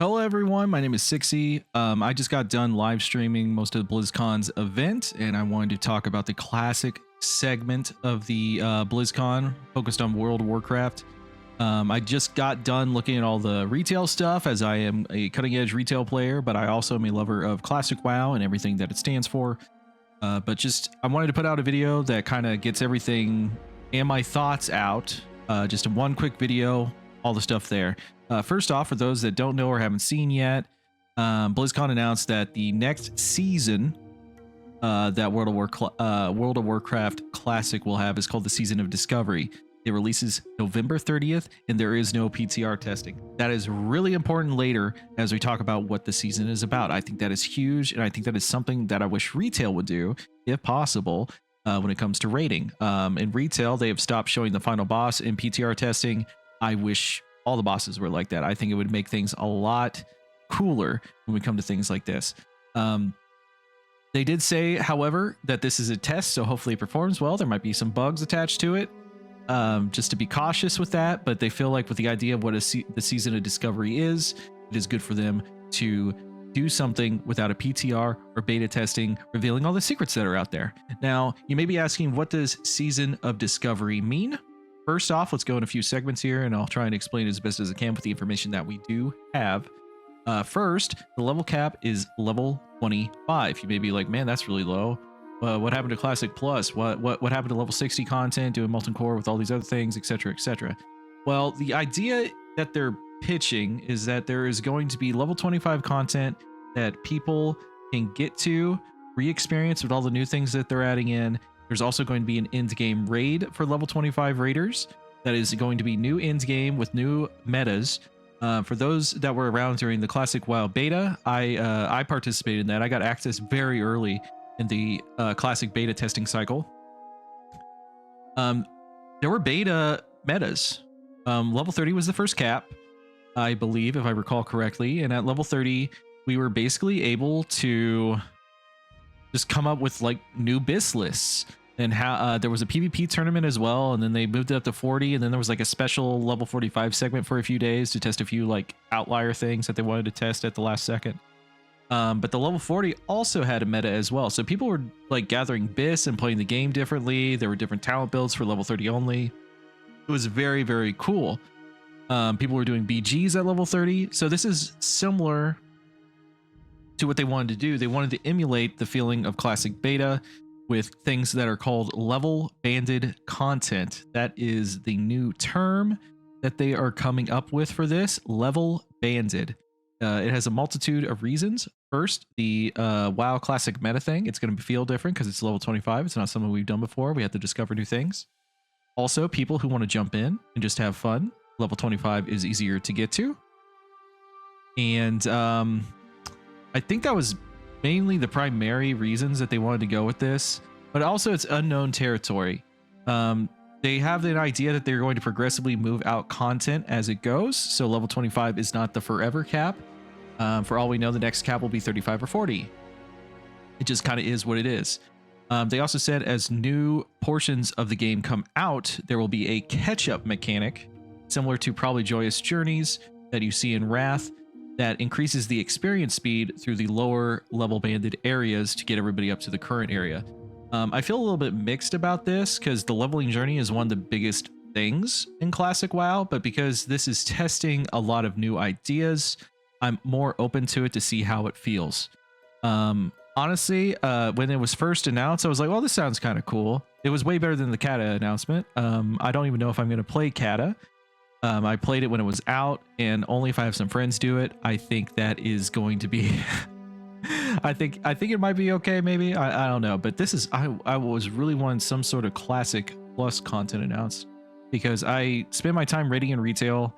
Hello everyone, my name is Sixy. I just got done live streaming most of the BlizzCon's event, and I wanted to talk about the classic segment of the BlizzCon focused on World of Warcraft. I just got done looking at all the retail stuff, as I am a cutting-edge retail player, but I also am a lover of classic WoW and everything that it stands for. I wanted to put out a video that kind of gets everything and my thoughts out. Just in one quick video, all the stuff there. First off, for those that don't know or haven't seen yet, BlizzCon announced that the next season that World of Warcraft Classic will have is called the Season of Discovery. It releases November 30th, and there is no PTR testing. That is really important later as we talk about what the season is about. I think that is huge, and I think that is something that I wish retail would do, if possible, when it comes to rating. In retail, they have stopped showing the final boss in PTR testing. I wish all the bosses were like that. I think it would make things a lot cooler when we come to things like this. They did say, however, that this is a test, so hopefully it performs well. There might be some bugs attached to it, just to be cautious with that, but they feel like with the idea of what the Season of Discovery is, it is good for them to do something without a PTR or beta testing, revealing all the secrets that are out there. Now, you may be asking, what does Season of Discovery mean? First off, let's go in a few segments here, and I'll try and explain as best as I can with the information that we do have. First, the level cap is level 25. You may be like, man, that's really low. What happened to Classic Plus? What happened to level 60 content, doing Molten Core with all these other things, etc., etc.? Well, the idea that they're pitching is that there is going to be level 25 content that people can get to, re-experience with all the new things that they're adding in. There's also going to be an end game raid for level 25 raiders. That is going to be new end game with new metas. For those that were around during the Classic WoW beta, I participated in that. I got access very early in the Classic beta testing cycle. There were beta metas. Level 30 was the first cap, I believe, if I recall correctly. And at level 30, we were basically able to just come up with like new BIS lists. And how there was a PvP tournament as well, and then they moved it up to 40, and then there was like a special level 45 segment for a few days to test a few like outlier things that they wanted to test at the last second. But the level 40 also had a meta as well, so people were like gathering BIS and playing the game differently. There were different talent builds for level 30 only. It was very, very cool. People were doing BGs at level 30, so this is similar to what they wanted to do. They wanted to emulate the feeling of Classic Beta with things that are called level banded content. That is the new term that they are coming up with for this, level banded. It has a multitude of reasons. First, the WoW Classic meta thing. It's going to feel different because it's level 25. It's not something we've done before. We have to discover new things. Also, people who want to jump in and just have fun, level 25 is easier to get to. And I think that was mainly the primary reasons that they wanted to go with this, but also it's unknown territory. They have an idea that they're going to progressively move out content as it goes, so level 25 is not the forever cap. For all we know, the next cap will be 35 or 40. It just kind of is what it is. They also said as new portions of the game come out, there will be a catch-up mechanic similar to probably Joyous Journeys that you see in Wrath, that increases the experience speed through the lower level banded areas to get everybody up to the current area. I feel a little bit mixed about this because the leveling journey is one of the biggest things in Classic WoW, but because this is testing a lot of new ideas, I'm more open to it to see how it feels. Honestly, when it was first announced, I was like, well, this sounds kind of cool. It was way better than the Kata announcement. I don't even know if I'm going to play Kata. I played it when it was out, and only if I have some friends do it. I think that is going to be I think it might be okay, maybe. I don't know, but this is I was really wanting some sort of Classic Plus content announced, because I spend my time raiding in retail,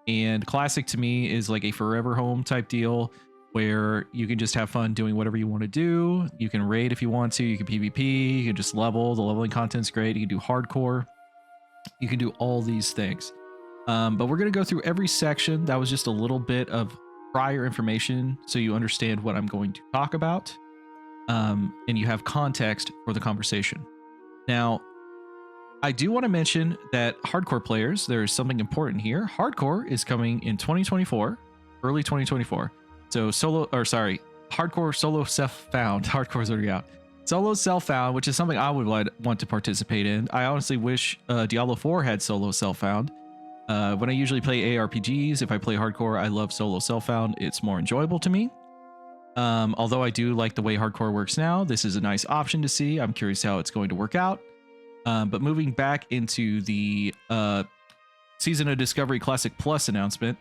and Classic to me is like a forever home type deal where you can just have fun doing whatever you want to do. You can raid if you want to, you can PvP, you can just level. The leveling content's great. You can do hardcore, you can do all these things. But we're going to go through every section. That was just a little bit of prior information so you understand what I'm going to talk about, and you have context for the conversation. Now, I do want to mention that hardcore players, there is something important here. Hardcore is coming in 2024. early 2024. So hardcore solo self-found. Hardcore's already out. Solo self-found, which is something I would want to participate in. I honestly wish Diablo 4 had solo self-found. When I usually play ARPGs, if I play hardcore, I love solo self-found. It's more enjoyable to me. Although I do like the way hardcore works now, this is a nice option to see. I'm curious how it's going to work out. But moving back into the Season of Discovery Classic Plus announcement,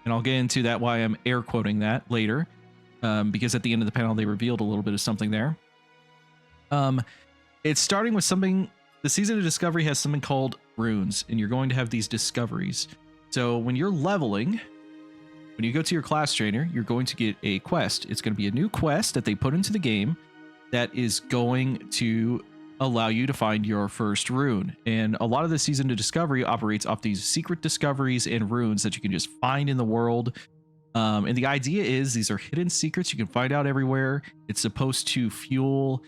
and I'll get into that, why I'm air quoting that later, because at the end of the panel they revealed a little bit of something there. It's starting with something. The Season of Discovery has something called runes, and you're going to have these discoveries. So when you're leveling, when you go to your class trainer, you're going to get a quest. It's going to be a new quest that they put into the game that is going to allow you to find your first rune. And a lot of the Season of Discovery operates off these secret discoveries and runes that you can just find in the world. And the idea is these are hidden secrets you can find out everywhere. It's supposed to fuel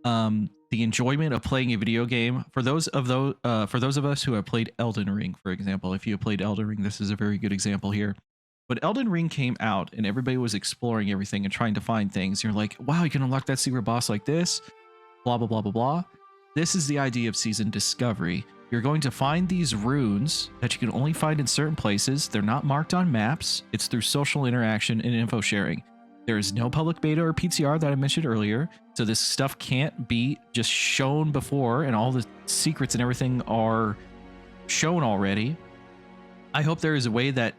the enjoyment of playing a video game. For those of us who have played Elden Ring, for example, if you have played Elden Ring, this is a very good example here. When Elden Ring came out and everybody was exploring everything and trying to find things, you're like, wow, you can unlock that secret boss like this, blah, blah, blah, blah, blah. This is the idea of Season Discovery. You're going to find these runes that you can only find in certain places. They're not marked on maps. It's through social interaction and info sharing. There is no public beta or PTR that I mentioned earlier, so this stuff can't be just shown before and all the secrets and everything are shown already. I hope there is a way that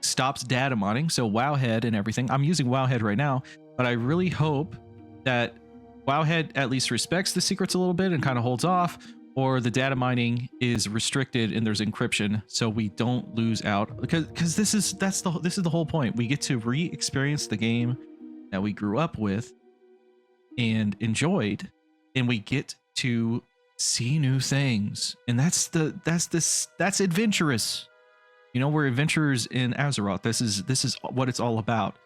stops data mining, so Wowhead and everything. I'm using Wowhead right now, but I really hope that Wowhead at least respects the secrets a little bit and kind of holds off, or the data mining is restricted and there's encryption so we don't lose out, because this is the whole point. We get to re-experience the game that we grew up with and enjoyed, and we get to see new things, and that's adventurous. You know, we're adventurers in Azeroth. This is what it's all about.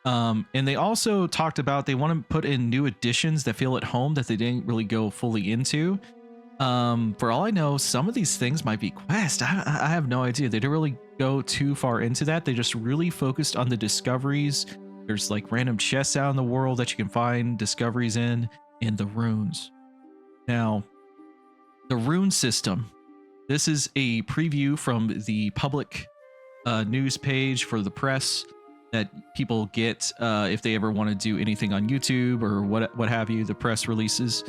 And they also talked about they want to put in new additions that feel at home that they didn't really go fully into. For all I know, some of these things might be quests. I have no idea. They didn't really go too far into that. They just really focused on the discoveries. There's like random chests out in the world that you can find discoveries in, and the runes. Now, the rune system. This is a preview from the public news page for the press that people get if they ever want to do anything on YouTube or what have you, the press releases.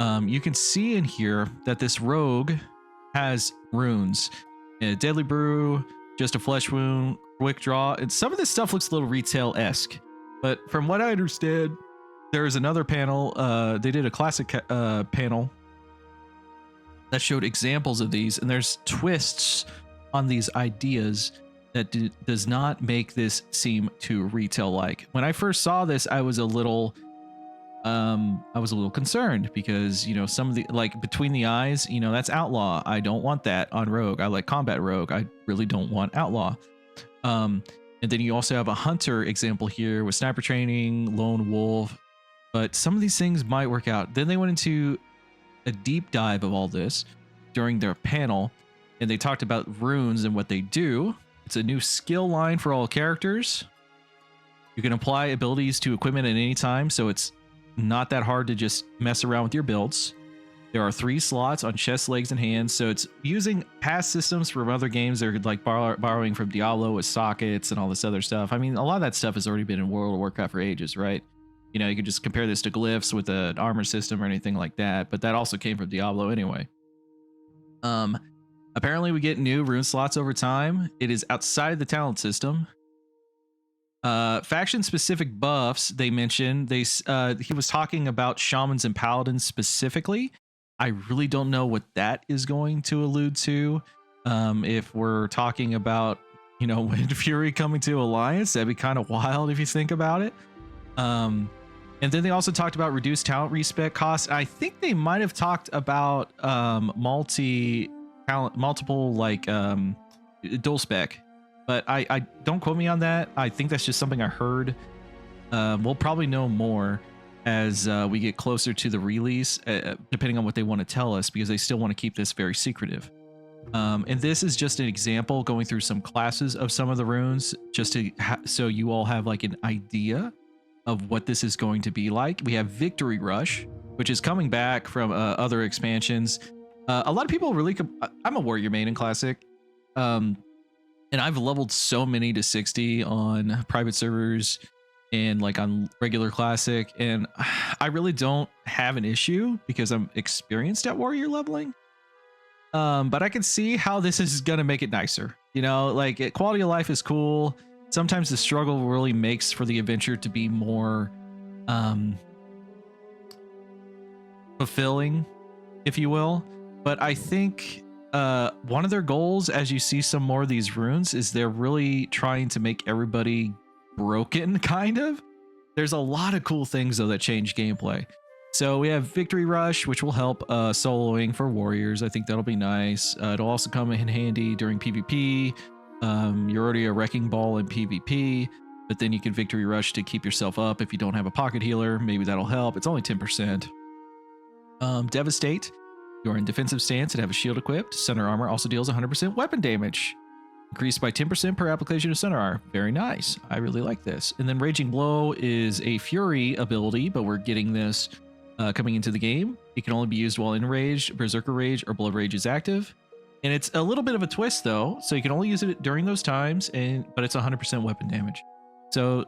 You can see in here that this rogue has runes. Deadly Brew, Just a Flesh Wound, Quick Draw, and some of this stuff looks a little retail-esque. But from what I understand, there is another panel. They did a classic panel that showed examples of these, and there's twists on these ideas that does not make this seem too retail-like. When I first saw this, I was a little concerned because, you know, some of the, like, between the eyes, you know, that's outlaw. I don't want that on rogue. I like combat rogue. I really don't want outlaw. And then you also have a hunter example here with sniper training, lone wolf, but some of these things might work out. Then they went into a deep dive of all this during their panel, and they talked about runes and what they do. It's a new skill line for all characters. You can apply abilities to equipment at any time, so it's not that hard to just mess around with your builds. There are 3 slots on chest, legs, and hands, so it's using past systems from other games. They're like borrowing from Diablo with sockets and all this other stuff. I mean, a lot of that stuff has already been in World of Warcraft for ages, right? You know, you could just compare this to glyphs with an armor system or anything like that, but that also came from Diablo anyway. Apparently we get new rune slots over time. It is outside of the talent system. Faction specific buffs they mentioned. He was talking about shamans and paladins specifically. I really don't know what that is going to allude to. If we're talking about, you know, Wind Fury coming to Alliance, that'd be kind of wild if you think about it. And then they also talked about reduced talent respec costs. I think they might have talked about multiple like dual spec, but I don't quote me on that. I think that's just something I heard. We'll probably know more as we get closer to the release, depending on what they want to tell us, because they still want to keep this very secretive. And this is just an example going through some classes of some of the runes, just to so you all have like an idea of what this is going to be like. We have Victory Rush, which is coming back from other expansions. A lot of people really, I'm a warrior main in Classic. And I've leveled so many to 60 on private servers and like on regular Classic, and I really don't have an issue because I'm experienced at warrior leveling. But I can see how this is gonna make it nicer. You know, like quality of life is cool. Sometimes the struggle really makes for the adventure to be more fulfilling, if you will. But I think one of their goals, as you see some more of these runes, is they're really trying to make everybody broken, kind of. There's a lot of cool things though that change gameplay. So we have Victory Rush, which will help soloing for warriors. I think that'll be nice. It'll also come in handy during PvP. You're already a wrecking ball in PvP, but then you can Victory Rush to keep yourself up if you don't have a pocket healer. Maybe that'll help. It's only 10%. Devastate. You're in defensive stance and have a shield equipped. Center armor also deals 100% weapon damage. Increased by 10% per application of center armor. Very nice. I really like this. And then Raging Blow is a fury ability, but we're getting this coming into the game. It can only be used while enraged, Berserker Rage, or Blood Rage is active. And it's a little bit of a twist though, so you can only use it during those times, but it's 100% weapon damage. So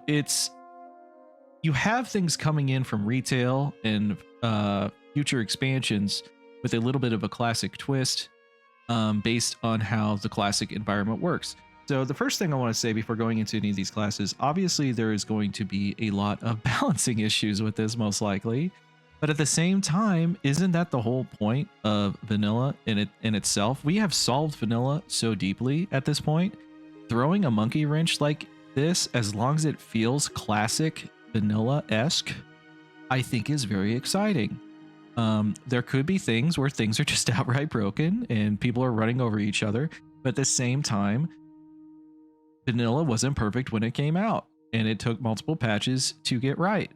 you have things coming in from retail and future expansions with a little bit of a classic twist based on how the classic environment works. So the first thing I want to say before going into any of these classes, obviously there is going to be a lot of balancing issues with this most likely. But at the same time, isn't that the whole point of vanilla in itself? We have solved vanilla so deeply at this point. Throwing a monkey wrench like this, as long as it feels classic vanilla-esque, I think is very exciting. There could be things where things are just outright broken and people are running over each other. But at the same time, vanilla wasn't perfect when it came out, and it took multiple patches to get right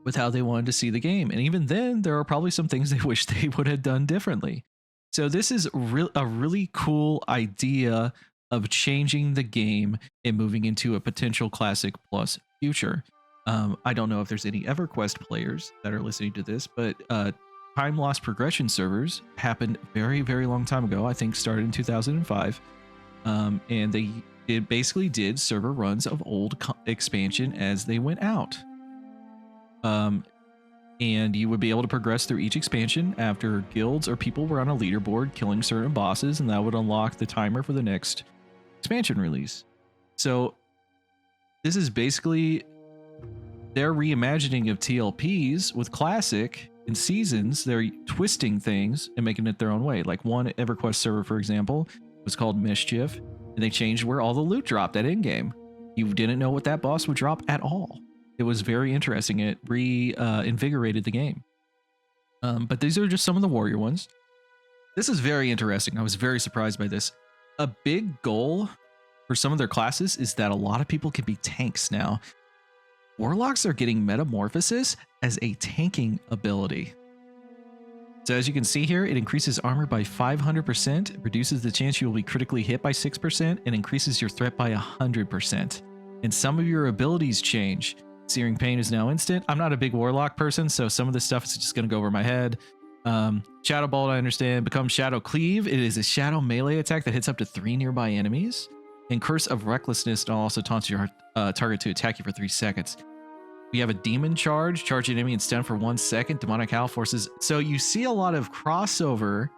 with how they wanted to see the game. And even then, there are probably some things they wish they would have done differently. So this is a really cool idea of changing the game and moving into a potential Classic Plus future. I don't know if there's any EverQuest players that are listening to this, but time loss progression servers happened very, very long time ago. I think started in 2005. And they basically did server runs of old expansion as they went out. And you would be able to progress through each expansion after guilds or people were on a leaderboard killing certain bosses, and that would unlock the timer for the next expansion release. So this is basically their reimagining of TLPs with Classic and Seasons. They're twisting things and making it their own way. Like one EverQuest server, for example, was called Mischief, and they changed where all the loot dropped at in-game. You didn't know what that boss would drop at all. It was very interesting. It reinvigorated the game. But these are just some of the warrior ones. This is very interesting. I was very surprised by this. A big goal for some of their classes is that a lot of people can be tanks now. Warlocks are getting Metamorphosis as a tanking ability. So as you can see here, it increases armor by 500%, reduces the chance you will be critically hit by 6%, and increases your threat by 100%. And some of your abilities change. Searing Pain is now instant. I'm not a big Warlock person, so some of this stuff is just going to go over my head. Shadow Bolt, I understand. Become Shadow Cleave. It is a shadow melee attack that hits up to 3 nearby enemies. And Curse of Recklessness also taunts your target to attack you for 3 seconds. We have a Demon Charge. Charge an enemy and stun for 1 second. Demonic Howl forces. So you see a lot of crossover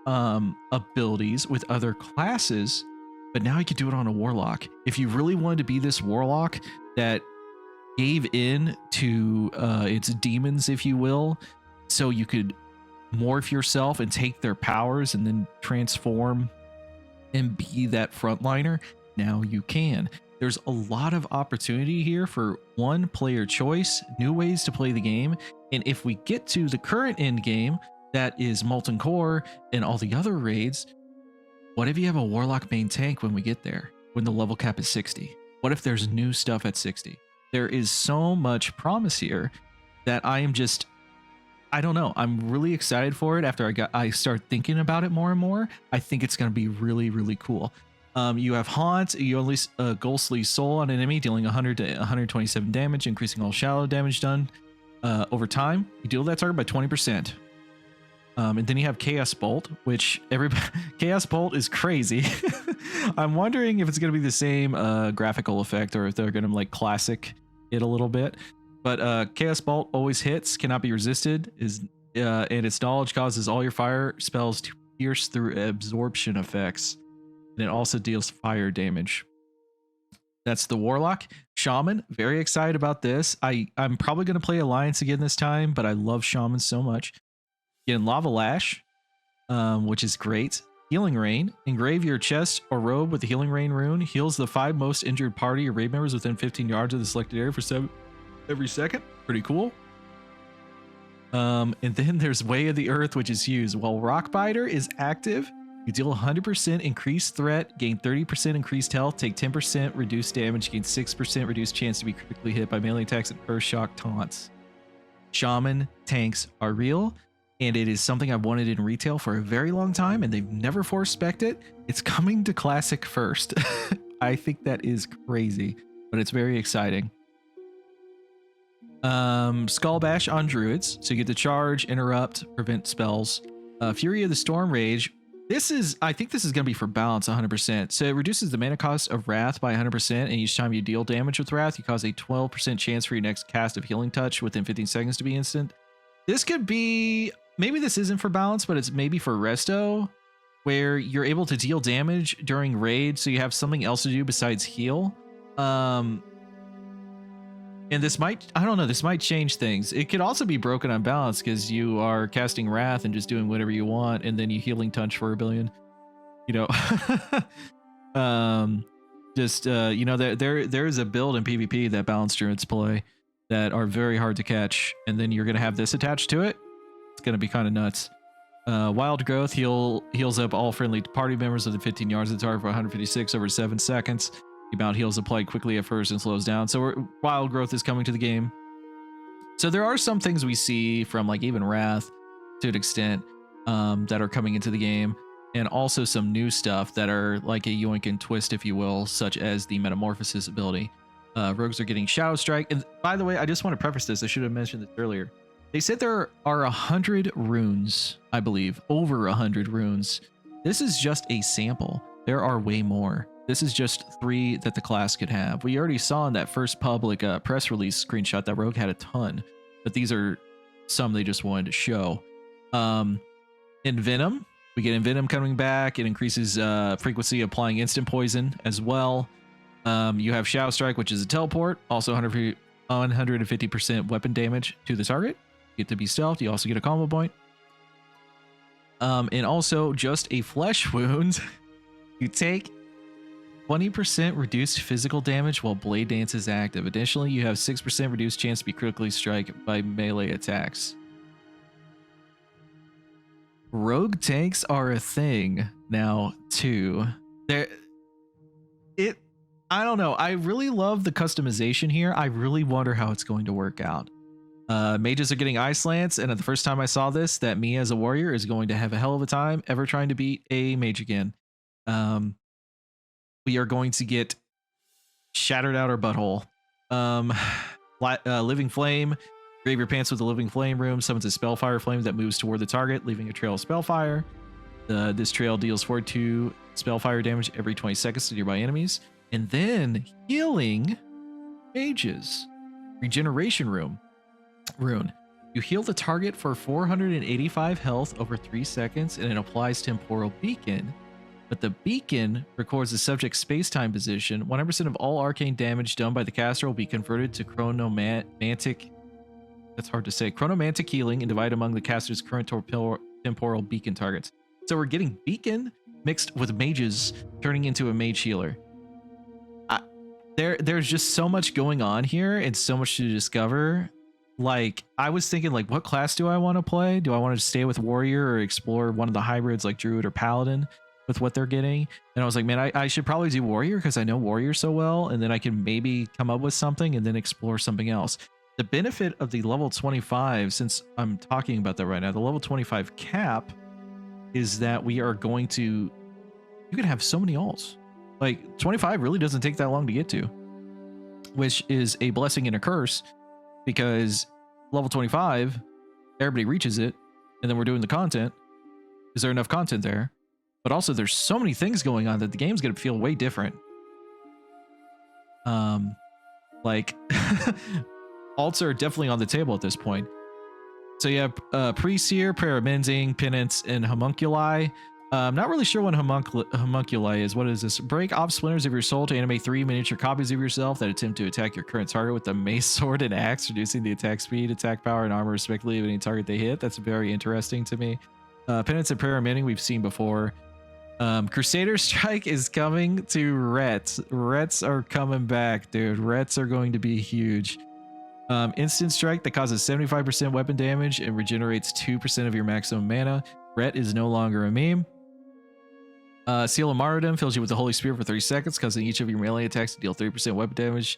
abilities with other classes, but now you can do it on a Warlock. If you really wanted to be this Warlock that gave in to its demons, if you will, so you could morph yourself and take their powers and then transform and be that frontliner, now you can. There's a lot of opportunity here for one, player choice, new ways to play the game. And if we get to the current end game, that is Molten Core and all the other raids, what if you have a Warlock main tank when we get there, when the level cap is 60? What if there's new stuff at 60? There is so much promise here that I am just I don't know. I'm really excited for it after I start thinking about it more and more. I think it's going to be really, really cool. You have Haunt. You unleash a Ghostly Soul on an enemy, dealing 100 to 127 damage, increasing all shallow damage done over time. You deal that target by 20%. And then you have Chaos Bolt, which Chaos Bolt is crazy. I'm wondering if it's going to be the same graphical effect or if they're going to like classic it a little bit. But Chaos Bolt always hits, cannot be resisted, and its knowledge causes all your fire spells to pierce through absorption effects. And it also deals fire damage. That's the Warlock. Shaman, very excited about this. I'm probably going to play Alliance again this time, but I love Shaman so much. Getting Lava Lash, which is great. Healing Rain. Engrave your chest or robe with the Healing Rain rune. Heals the 5 most injured party or raid members within 15 yards of the selected area for every second. Pretty cool. And then there's Way of the Earth, which is used. While Rockbiter is active, you deal 100% increased threat, gain 30% increased health, take 10% reduced damage, gain 6% reduced chance to be critically hit by melee attacks and Earth Shock taunts. Shaman tanks are real, and it is something I've wanted in retail for a very long time, and they've never force-spec'd it. It's coming to Classic first. I think that is crazy, but it's very exciting. Skull Bash on Druids, so you get to charge, interrupt, prevent spells. Fury of the Storm Rage. I think this is going to be for balance 100%. So it reduces the mana cost of Wrath by 100%, and each time you deal damage with Wrath, you cause a 12% chance for your next cast of Healing Touch within 15 seconds to be instant. This could be, maybe this isn't for balance, but it's maybe for Resto, where you're able to deal damage during raid, so you have something else to do besides heal. And this might, I don't know, this might change things. It could also be broken on balance because you are casting Wrath and just doing whatever you want, and then you Healing Touch for a billion. You know, you know, there's a build in PvP that balanced druids play that are very hard to catch, and then you're gonna have this attached to it. It's gonna be kind of nuts. Wild Growth heals up all friendly party members within 15 yards of the target for 156 over 7 seconds. The amount heals applied quickly at first and slows down. So Wild Growth is coming to the game. So there are some things we see from like even Wrath to an extent that are coming into the game, and also some new stuff that are like a yoink and twist, if you will, such as the Metamorphosis ability. Rogues are getting Shadow Strike. And by the way, I just want to preface this. I should have mentioned this earlier. They said there are 100 runes, I believe, over 100 runes. This is just a sample. There are way more. This is just 3 that the class could have. We already saw in that first public press release screenshot that Rogue had a ton, but these are some they just wanted to show. Envenom, we get Envenom coming back. It increases frequency of applying instant poison as well. You have Shadow Strike, which is a teleport, also 150% weapon damage to the target. You get to be stealthed. You also get a combo point. And also just a flesh wound. You take 20% reduced physical damage while Blade Dance is active. Additionally, you have 6% reduced chance to be critically struck by melee attacks. Rogue tanks are a thing now too. I don't know. I really love the customization here. I really wonder how it's going to work out. Mages are getting Ice Lance, and at the first time I saw this, that me as a warrior is going to have a hell of a time ever trying to beat a mage again. We are going to get Shattered Outer Butthole. Living Flame. Grave your pants with the Living Flame room. Summons a Spellfire Flame that moves toward the target, leaving a trail of Spellfire. This trail deals 42 Spellfire damage every 20 seconds to nearby enemies. And then Healing Mages. Regeneration Rune. You heal the target for 485 health over 3 seconds, and it applies Temporal Beacon. But the beacon records the subject's space-time position. 100% of all arcane damage done by the caster will be converted to chronomantic. That's hard to say. Chronomantic healing and divided among the caster's current temporal beacon targets. So we're getting beacon mixed with mages, turning into a mage healer. There's just so much going on here and so much to discover. Like, I was thinking, like, what class do I want to play? Do I want to stay with warrior or explore one of the hybrids like druid or paladin with what they're getting? And I was like, man, I should probably do warrior because I know warrior so well, and then I can maybe come up with something and then explore something else. The benefit of the level 25, since I'm talking about that right now, the level 25 cap is that we are going to, you can have so many alts. Like 25 really doesn't take that long to get to, which is a blessing and a curse, because level 25, everybody reaches it, and then we're doing the content. Is there enough content there? But also there's so many things going on that the game's going to feel way different. Like alts are definitely on the table at this point. So you have Pre-Seer, Prayer of Mending, Penance, and Homunculi. I'm not really sure what Homunculi is. What is this? Break off splinters of your soul to animate 3 miniature copies of yourself that attempt to attack your current target with a mace, sword, and axe, reducing the attack speed, attack power, and armor respectively of any target they hit. That's very interesting to me. Penance and Prayer of Mending we've seen before. Crusader Strike is coming to Rets. Rets are coming back, dude. Rets are going to be huge. Instant Strike that causes 75% weapon damage and regenerates 2% of your maximum mana. Ret is no longer a meme. Seal of Martyrdom fills you with the Holy Spirit for 30 seconds, causing each of your melee attacks to deal 30% weapon damage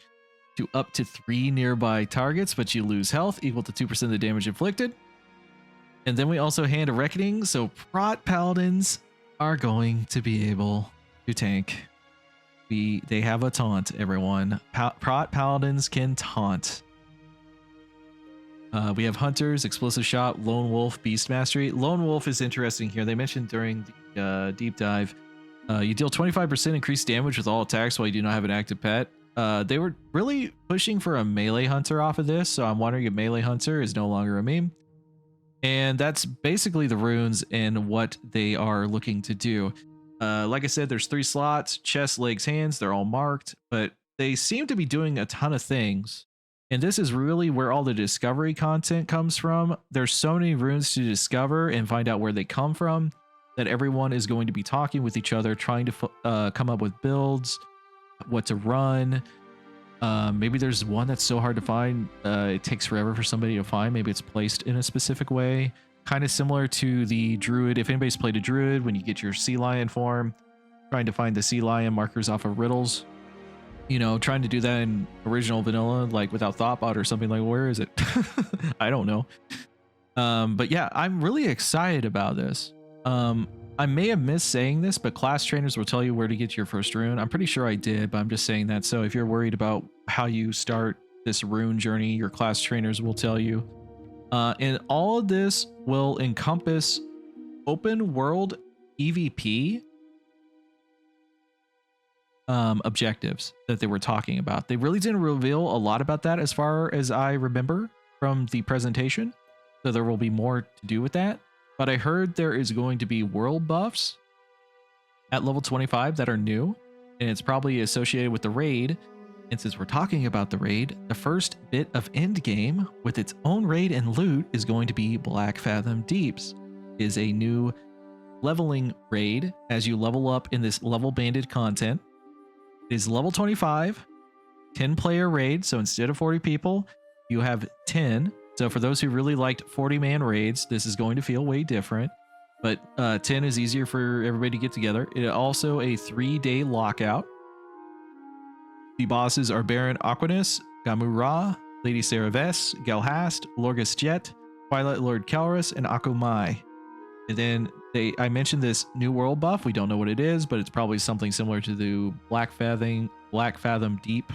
to up to 3 nearby targets, but you lose health equal to 2% of the damage inflicted. And then we also Hand of Reckoning, so Prot Paladins are going to be able to tank. They have a taunt, everyone. Prot Paladins can taunt. We have Hunters, Explosive Shot, Lone Wolf, Beast Mastery. Lone Wolf is interesting here. They mentioned during the deep dive, you deal 25% increased damage with all attacks while you do not have an active pet. They were really pushing for a melee hunter off of this, so I'm wondering if melee hunter is no longer a meme. And that's basically the runes and what they are looking to do. Like I said, there's 3 slots, chest, legs, hands. They're all marked, but they seem to be doing a ton of things. And this is really where all the discovery content comes from. There's so many runes to discover and find out where they come from that everyone is going to be talking with each other, trying to come up with builds, what to run. Maybe there's one that's so hard to find, it takes forever for somebody to find. Maybe it's placed in a specific way. Kind of similar to the Druid. If anybody's played a Druid, when you get your Sea Lion form, trying to find the Sea Lion markers off of riddles. You know, trying to do that in original vanilla, like without Thoughtbot or something. Like, where is it? I don't know. But yeah, I'm really excited about this. I may have missed saying this, but class trainers will tell you where to get your first rune. I'm pretty sure I did, but I'm just saying that. So if you're worried about how you start this rune journey, your class trainers will tell you. And all of this will encompass open world EVP objectives that they were talking about. They really didn't reveal a lot about that as far as I remember from the presentation. So there will be more to do with that. But I heard there is going to be world buffs at level 25 that are new, and it's probably associated with the raid. And since we're talking about the raid, the first bit of end game with its own raid and loot is going to be Black Fathom Deeps. It is a new leveling raid as you level up in this level banded content. It is level 25, 10 player raid. So instead of 40 people, you have 10. So for those who really liked 40-man raids, this is going to feel way different. But 10 is easier for everybody to get together. It is also a 3-day lockout. The bosses are Baron Aquinas, Gamura, Lady Saraves, Galhast, Lorgus Jet, Twilight Lord Calrus, and Akumai. And then I mentioned this new world buff. We don't know what it is, but it's probably something similar to the Black Fathom Deep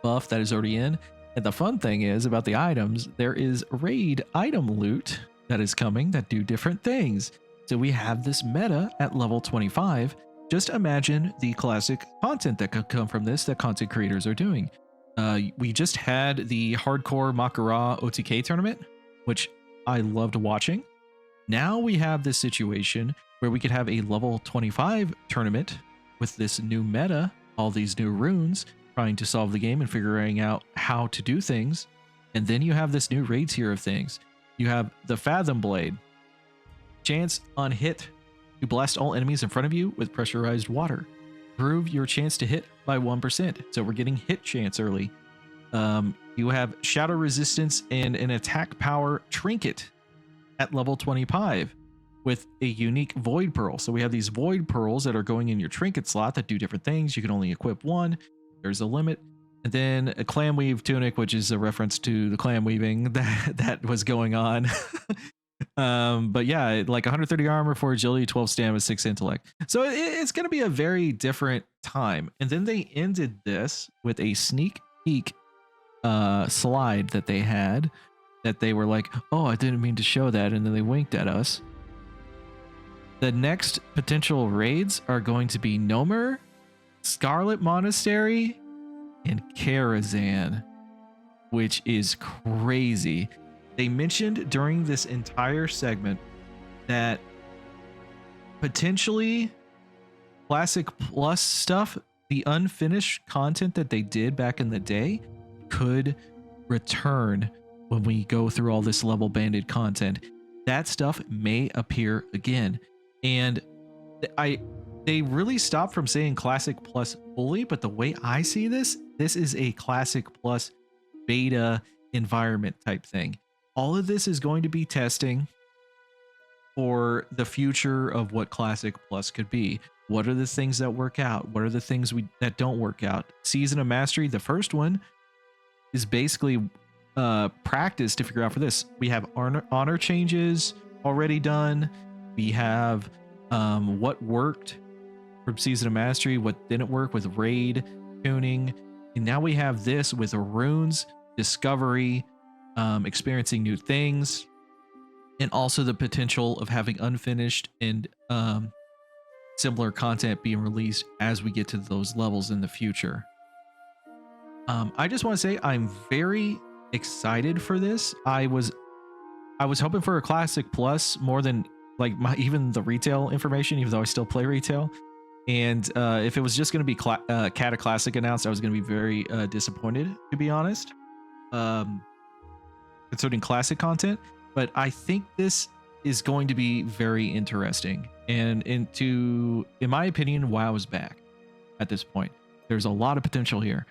buff that is already in. And the fun thing is about the items, there is raid item loot that is coming that do different things. So we have this meta at level 25. Just imagine the classic content that could come from this that content creators are doing. We just had the hardcore Makara OTK tournament, which I loved watching. Now we have this situation where we could have a level 25 tournament with this new meta, all these new runes, trying to solve the game and figuring out how to do things. And then you have this new raid tier of things. You have the Fathom Blade. Chance on hit to blast all enemies in front of you with pressurized water. Improve your chance to hit by 1%. So we're getting hit chance early. You have Shadow Resistance and an attack power trinket at level 25 with a unique Void Pearl. So we have these Void Pearls that are going in your trinket slot that do different things. You can only equip one. There's a limit. And then a clam weave tunic, which is a reference to the clam weaving that was going on. But yeah, like 130 armor, 4 agility, 12 stamina, 6 intellect. So it's going to be a very different time. And then they ended this with a sneak peek slide that they had, that they were like, oh, I didn't mean to show that, and then they winked at us. The next potential raids are going to be Nomer, Scarlet Monastery, and Karazhan, which is crazy. They mentioned during this entire segment that potentially Classic Plus stuff, the unfinished content that they did back in the day, could return when we go through all this level banded content. That stuff may appear again. And they really stopped from saying Classic Plus fully, but the way I see this is a Classic Plus beta environment type thing. All of this is going to be testing for the future of what Classic Plus could be. What are the things that work out? What are the things that don't work out? Season of Mastery, the first one, is basically practice to figure out for this. We have honor changes already done. We have what worked from Season of Mastery, what didn't work with raid tuning, and now we have this with runes, discovery, experiencing new things, and also the potential of having unfinished and similar content being released as we get to those levels in the future. I just want to say I'm very excited for this. I was hoping for a Classic Plus more than like even the retail information, even though I still play retail. And if it was just going to be Cata Classic announced, I was going to be very disappointed, to be honest, concerning Classic content. But I think this is going to be very interesting. And in my opinion, WoW is back at this point. There's a lot of potential here.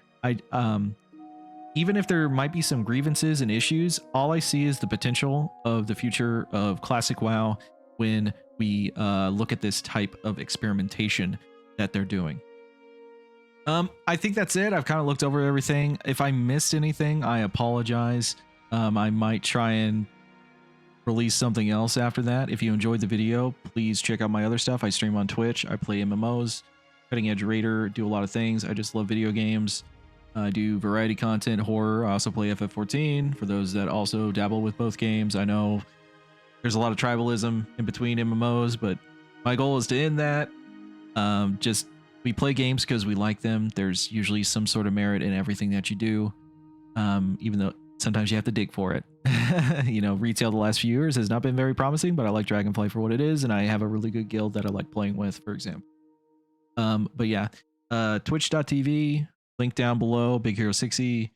Even if there might be some grievances and issues, all I see is the potential of the future of Classic WoW when we look at this type of experimentation that they're doing. I think that's it. I've kind of looked over everything. If I missed anything, I apologize. I might try and release something else after that. If you enjoyed the video, please check out my other stuff. I stream on Twitch. I play MMOs, Cutting Edge Raider, do a lot of things. I just love video games. I do variety content, horror. I also play FF14 for those that also dabble with both games. I know there's a lot of tribalism in between MMOs, but my goal is to end that. We play games because we like them. There's usually some sort of merit in everything that you do, even though sometimes you have to dig for it. You know, retail the last few years has not been very promising, but I like Dragonflight for what it is, and I have a really good guild that I like playing with, for example. But yeah, twitch.tv, link down below, BigHeroSixy,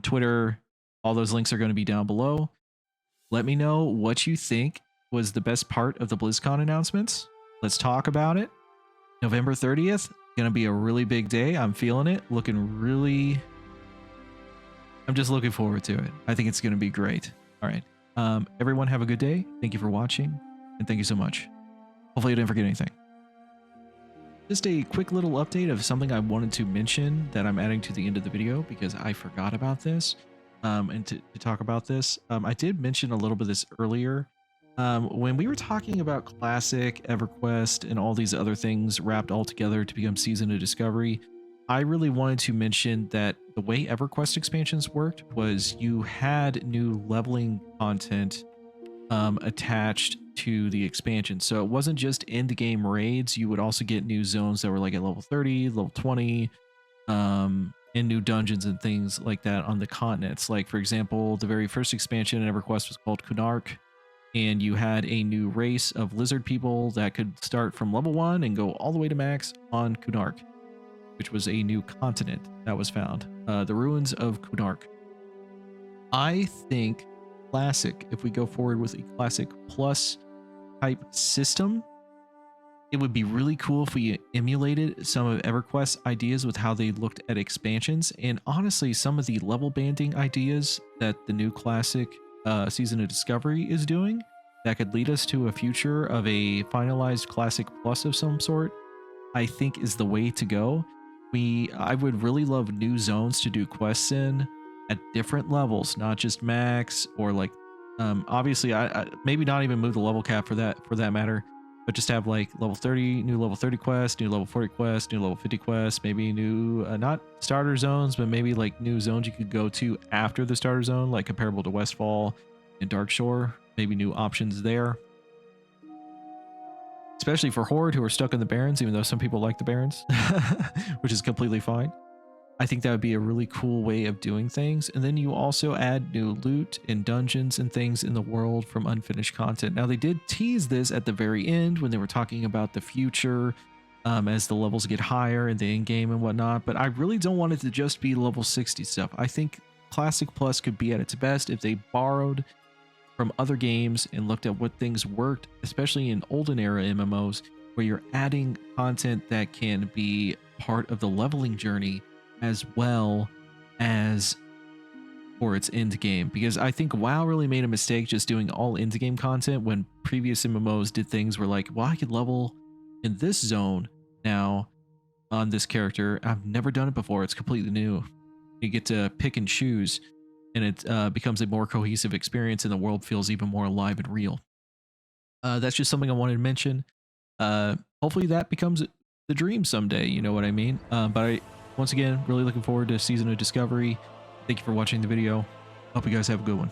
Twitter, all those links are going to be down below. Let me know what you think was the best part of the BlizzCon announcements. Let's talk about it. November 30th, going to be a really big day. I'm feeling it. I'm just looking forward to it. I think it's going to be great. All right. Everyone have a good day. Thank you for watching, and thank you so much. Hopefully you didn't forget anything. Just a quick little update of something I wanted to mention that I'm adding to the end of the video because I forgot about this. And to talk about this, I did mention a little bit of this earlier. When we were talking about Classic, EverQuest, and all these other things wrapped all together to become Season of Discovery, I really wanted to mention that the way EverQuest expansions worked was you had new leveling content attached to the expansion. So it wasn't just end game raids. You would also get new zones that were like at level 30, level 20, and new dungeons and things like that on the continents. Like, for example, the very first expansion in EverQuest was called Kunark, and you had a new race of lizard people that could start from level 1 and go all the way to max on Kunark, which was a new continent that was found. The ruins of Kunark. I think Classic, if we go forward with a Classic Plus type system, it would be really cool if we emulated some of EverQuest's ideas with how they looked at expansions, and honestly some of the level banding ideas that the new Classic Season of Discovery is doing that could lead us to a future of a finalized Classic Plus of some sort, I think is the way to go. I would really love new zones to do quests in at different levels, not just max or like obviously I maybe not even move the level cap for that matter, but just have like level 30, new level 30 quests, new level 40 quests, new level 50 quests, maybe new not starter zones, but maybe like new zones you could go to after the starter zone, like comparable to Westfall and Darkshore, maybe new options there. Especially for Horde who are stuck in the Barrens, even though some people like the Barrens, which is completely fine. I think that would be a really cool way of doing things. And then you also add new loot and dungeons and things in the world from unfinished content. Now, they did tease this at the very end when they were talking about the future as the levels get higher in the in-game and whatnot. But I really don't want it to just be level 60 stuff. I think Classic Plus could be at its best if they borrowed from other games and looked at what things worked, especially in olden era MMOs, where you're adding content that can be part of the leveling journey as well as for its end game. Because I think WoW really made a mistake just doing all end game content when previous MMOs did things where like, well, I could level in this zone now on this character. I've never done it before. It's completely new. You get to pick and choose, and it becomes a more cohesive experience and the world feels even more alive and real. That's just something I wanted to mention. Hopefully that becomes the dream someday, you know what I mean? Once again, really looking forward to Season of Discovery. Thank you for watching the video. Hope you guys have a good one.